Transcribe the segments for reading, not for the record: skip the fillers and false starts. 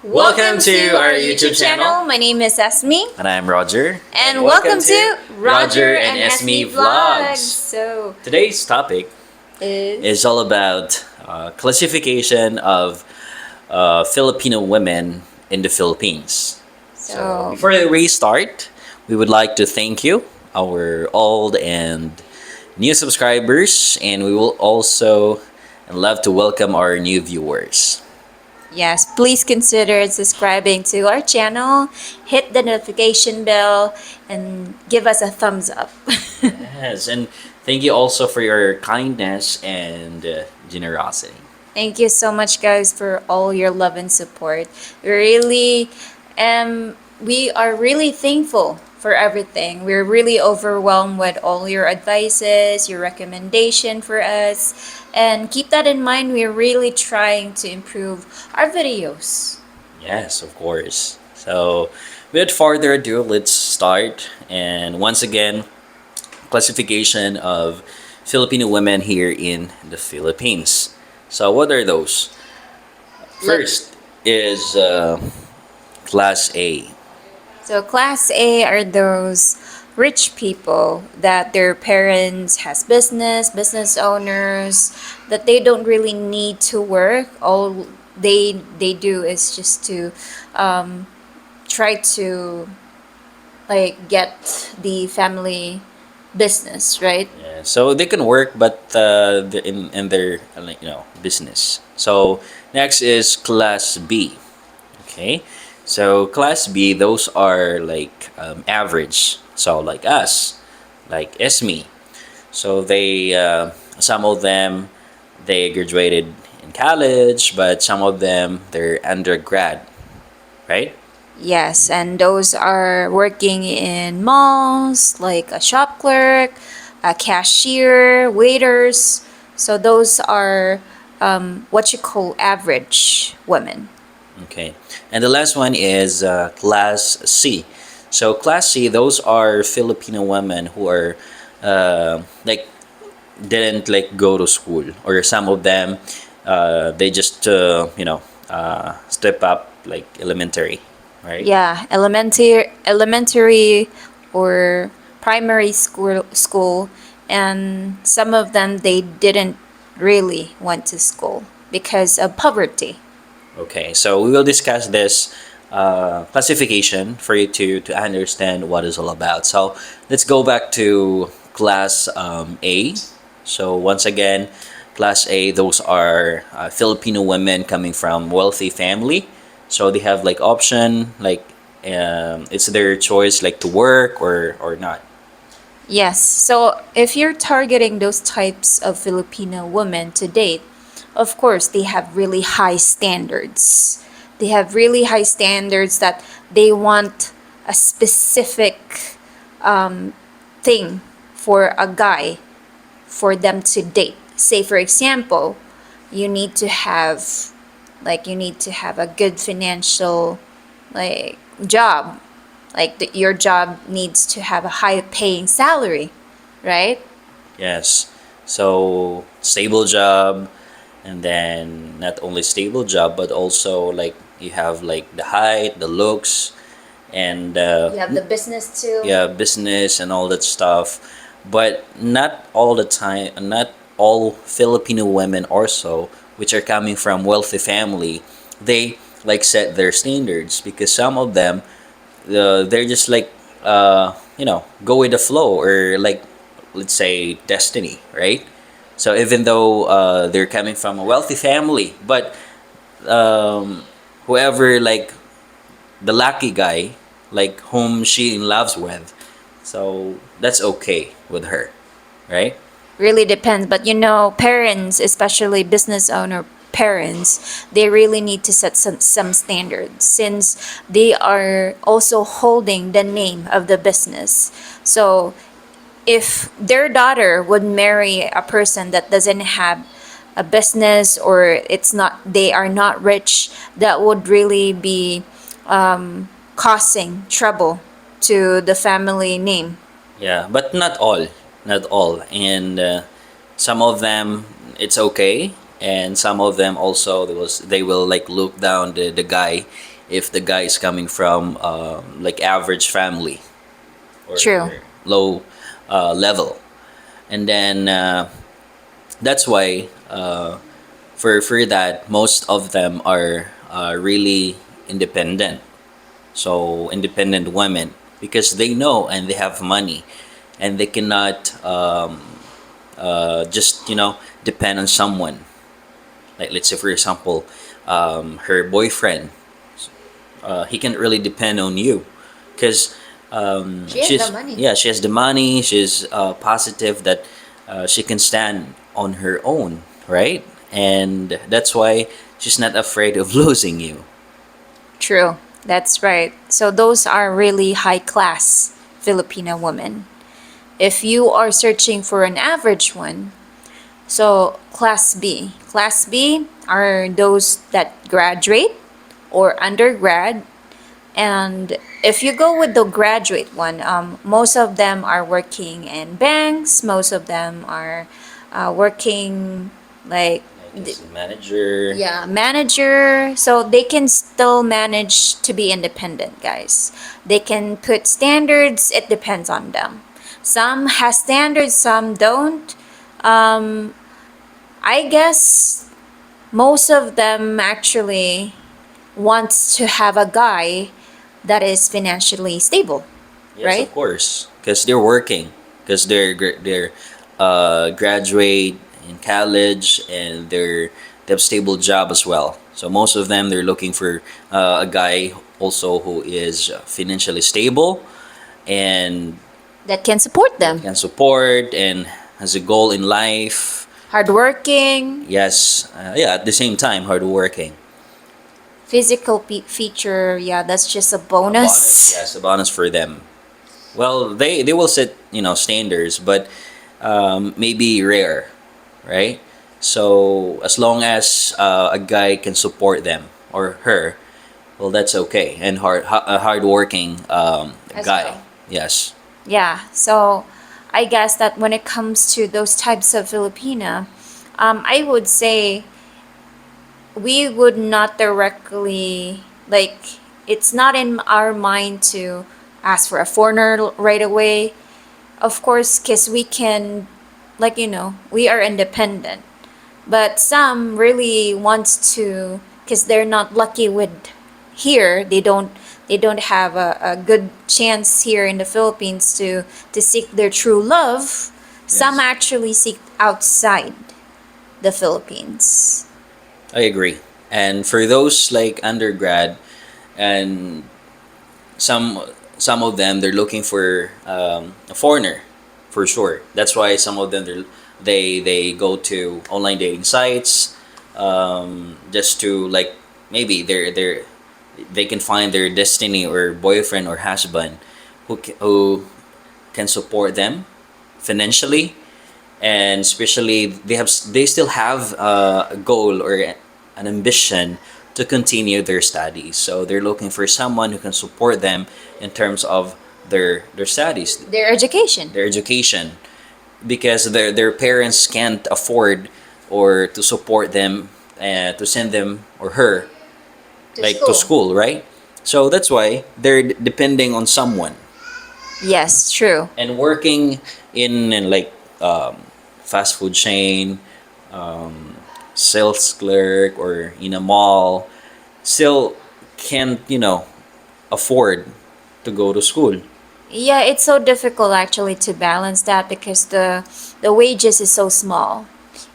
Welcome to our YouTube channel. My name is Esme. And I'm Roger. And welcome to Roger and and Esme Esme Vlogs. So, Today's topic is is all about classification of Filipino women in the Philippines. so Before we start, we would like to thank you, our old and new subscribers, and we will also love to welcome our new viewers. yes, please consider subscribing to our channel, hit the notification bell, and give us a thumbs up. Yes, and thank you also for your kindness and generosity. Thank you so much, guys, for all your love and support. We are really thankful for everything. We're really overwhelmed with all your advices, your recommendation for us, and keep that in mind. We're really trying to improve our videos. Yes, of course. So, without further ado, let's start. And once again, classification of Filipino women here in the Philippines. So, what are those? First is Class A. So class A are those rich people that their parents has business owners, that they don't really need to work. All they do is just to try to like get the family business, right? Yeah, so they can work, but they're in their business. So next is Class B. Okay, so Class B, those are like average. So like us, like Esme. So they some of them they graduated in college, but some of them they're undergrad, right? Yes, and those are working in malls, like a shop clerk, a cashier, waiters. So those are what you call average women. Okay, and the last one is Class C. So Class C, those are Filipino women who are like didn't like go to school, or some of them they just step up like elementary, right? Yeah, elementary or primary school, and some of them they didn't really went to school because of poverty. Okay, so we will discuss this classification for you to understand what it's all about. So let's go back to Class A. So once again, Class A, those are Filipino women coming from wealthy family. So they have like option, like it's their choice, like to work or not. Yes, so if you're targeting those types of Filipino women to date, of course, they have really high standards. They have really high standards that they want a specific thing for a guy for them to date. Say, for example, you need to have a good financial like job, your job needs to have a high paying salary, right? Yes. So stable job, and then not only stable job, but also like you have like the height, the looks, and You have the business too. yeah, business and all that stuff. But not all the time, not all Filipino women also, which are coming from wealthy family, they like set their standards, because some of them they're just like go with the flow, or like let's say destiny, right? So even though they're coming from a wealthy family, but um, whoever like the lucky guy, like whom she in loves with, so that's okay with her, right? Really depends, but parents, especially business owner parents, they really need to set some standards, since they are also holding the name of the business. So if their daughter would marry a person that doesn't have a business, or they are not rich, that would really be causing trouble to the family name. Yeah, but not all, and some of them it's okay, and some of them also they will like look down the guy if the guy is coming from like average family True. or low level. And then that's why for that, most of them are really independent. So independent women, because they know and they have money, and they cannot just depend on someone. Like, let's say for example, her boyfriend, he can't really depend on you, because She has the money. yeah, she has the money. She's positive that she can stand on her own, right? And that's why she's not afraid of losing you. True. That's right. So those are really high class Filipino women. If you are searching for an average one, so class B. Class B are those that graduate or undergrad. And if you go with the graduate one, most of them are working in banks. Most of them are working like Like as a manager. yeah, manager. So they can still manage to be independent, guys. They can put standards. It depends on them. Some has standards, some don't. Um, I guess most of them actually wants to have a guy that is financially stable, Yes, right? of course, because they're working, because they're graduate in college, and they have stable job as well. So most of them, they're looking for a guy also who is financially stable, and That can support that them. can support and has a goal in life. Hardworking, Yes, yeah. At the same time, hardworking. physical feature, yeah, that's just a A bonus, bonus. yes, a bonus for them. Well, they will set standards, but maybe rare, right? So as long as a guy can support them or her, well, that's okay. And a hardworking As guy, well. yes. Yeah, so I guess that when it comes to those types of Filipina, I would say we would not directly, like, it's not in our mind to ask for a foreigner right away. Of course, because we can, like, we are independent. But some really wants to, because they're not lucky with here. They don't have a good chance here in the Philippines to seek their true love. Some Yes, actually seek outside the Philippines. I agree. And for those like undergrad, and some some of them, they're looking for a foreigner, for sure. That's why some of them, they go to online dating sites, just to, like, maybe they can find their destiny or boyfriend or husband who can support them financially, and especially they still have a goal or an ambition to continue their studies. So they're looking for someone who can support them in terms of their studies, Their education their education, because their parents can't afford or to support them, to send them or her to like to school. school, right? So that's why they're depending on someone, Yes, true. and working in like fast food chain, um, sales clerk, or in a mall, still can't afford to go to school. Yeah, it's so difficult actually to balance that because the wages is so small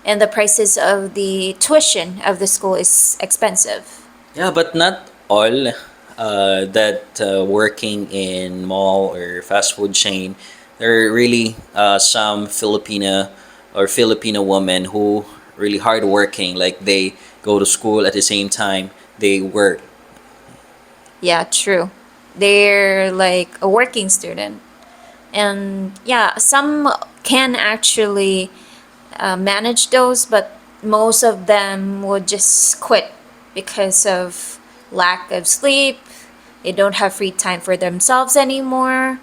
and the prices of the tuition of the school is expensive. Yeah, but not all that working in mall or fast food chain. There are really some Filipino women who really hardworking. Like, they go to school at the same time they work. Yeah, true. They're like a working student. And yeah, some can actually manage those, but most of them would just quit because of lack of sleep. They don't have free time for themselves anymore.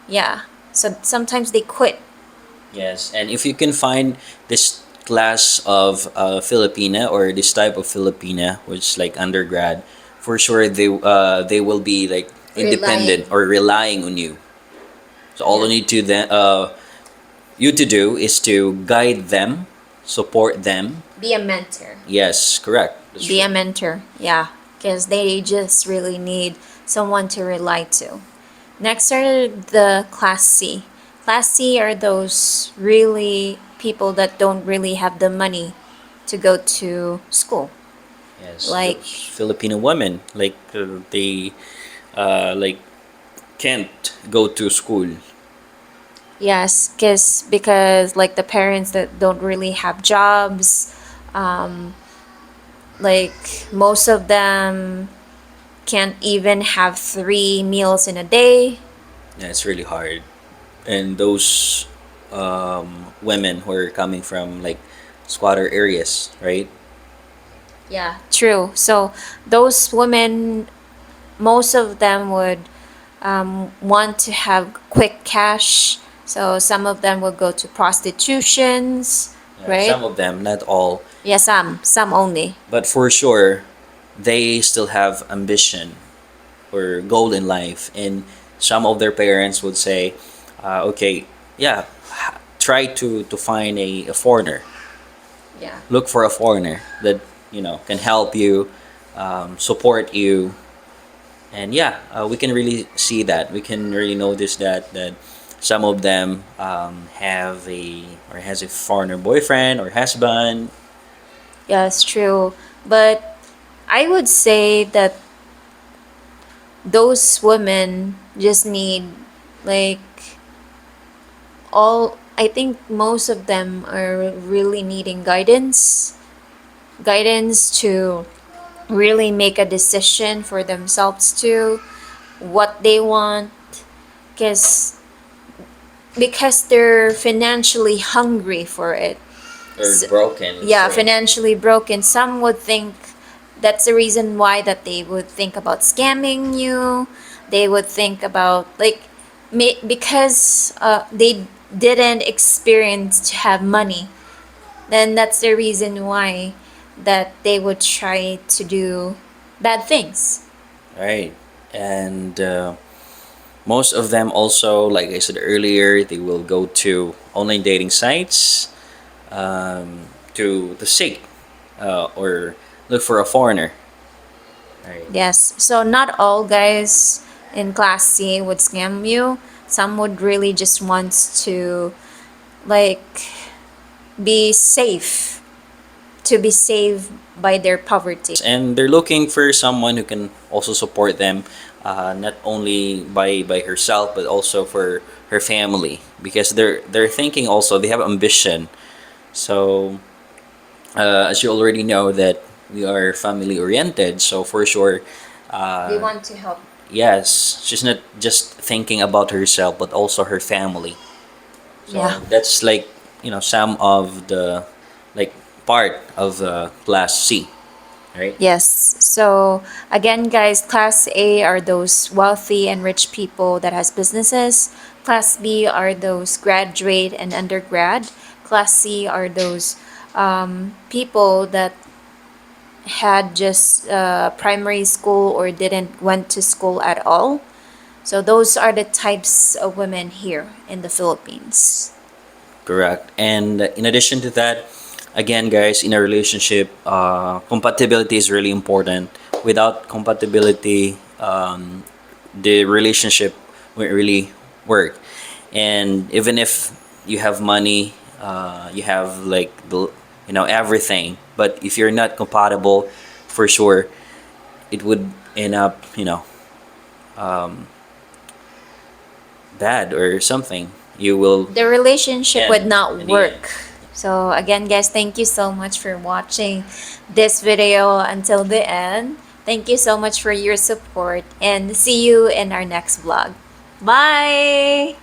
Yeah, so sometimes they quit. Yes, and if you can find this class of Filipina, or this type of Filipina, which is like undergrad, for sure they will be like independent Relying. or relying on you. So all you Yeah. need to then you to do is to guide them, support them. Be a mentor. Yes, correct. That's Be true. a mentor. Yeah. Because they just really need someone to rely to. Next are the Class C. Class C are those really people that don't really have the money to go to school. Yes, Like, those Filipino women like they like can't go to school. yes, because like the parents that don't really have jobs, um, like most of them can't even have 3 meals in a day. Yeah, it's really hard. And those women who are coming from like squatter areas, right? Yeah, true. So those women, most of them would want to have quick cash. So some of them will go to prostitutions, Yeah, right? some of them, not all, Yeah, some only. but for sure, they still have ambition or goal in life. And some of their parents would say, okay, yeah, try to find a foreigner. Yeah. Look for a foreigner that can help you, support you, and yeah, we can really see that. We can really notice that some of them have a or has a foreigner boyfriend or husband. Yeah, it's true. But I would say that those women just need like all I think most of them are really needing guidance to really make a decision for themselves too, what they want, because they're financially hungry for it. Or broken, let's Yeah, say. financially broken. Some would think that's the reason why that they would think about scamming you. They would think about like because they didn't experience to have money. Then that's the reason why that they would try to do bad things. Right. And most of them also, like I said earlier, they will go to online dating sites, to seek or look for a foreigner. Right. Yes. So not all guys in class C would scam you. Some would really just want to like be safe, to be saved by their poverty. And they're looking for someone who can also support them, not only by herself but also for her family, because they're thinking also they have ambition. So as you already know that we are family oriented, so for sure, We uh, want to help. yes, she's not just thinking about herself but also her family. Yeah. So that's like some of the like part of class C, right? Yes. So again, guys, class A are those wealthy and rich people that has businesses. Class B are those graduate and undergrad. Class C are those people that had just primary school or didn't went to school at all. So those are the types of women here in the Philippines. Correct. And in addition to that, again, guys, in a relationship, compatibility is really important. Without compatibility, the relationship won't really work. And even if you have money, you have like everything, but if you're not compatible, for sure, it would end up um, bad or something. You will The relationship would end not in the end. work. So again, guys, thank you so much for watching this video until the end. Thank you so much for your support and see you in our next vlog. Bye!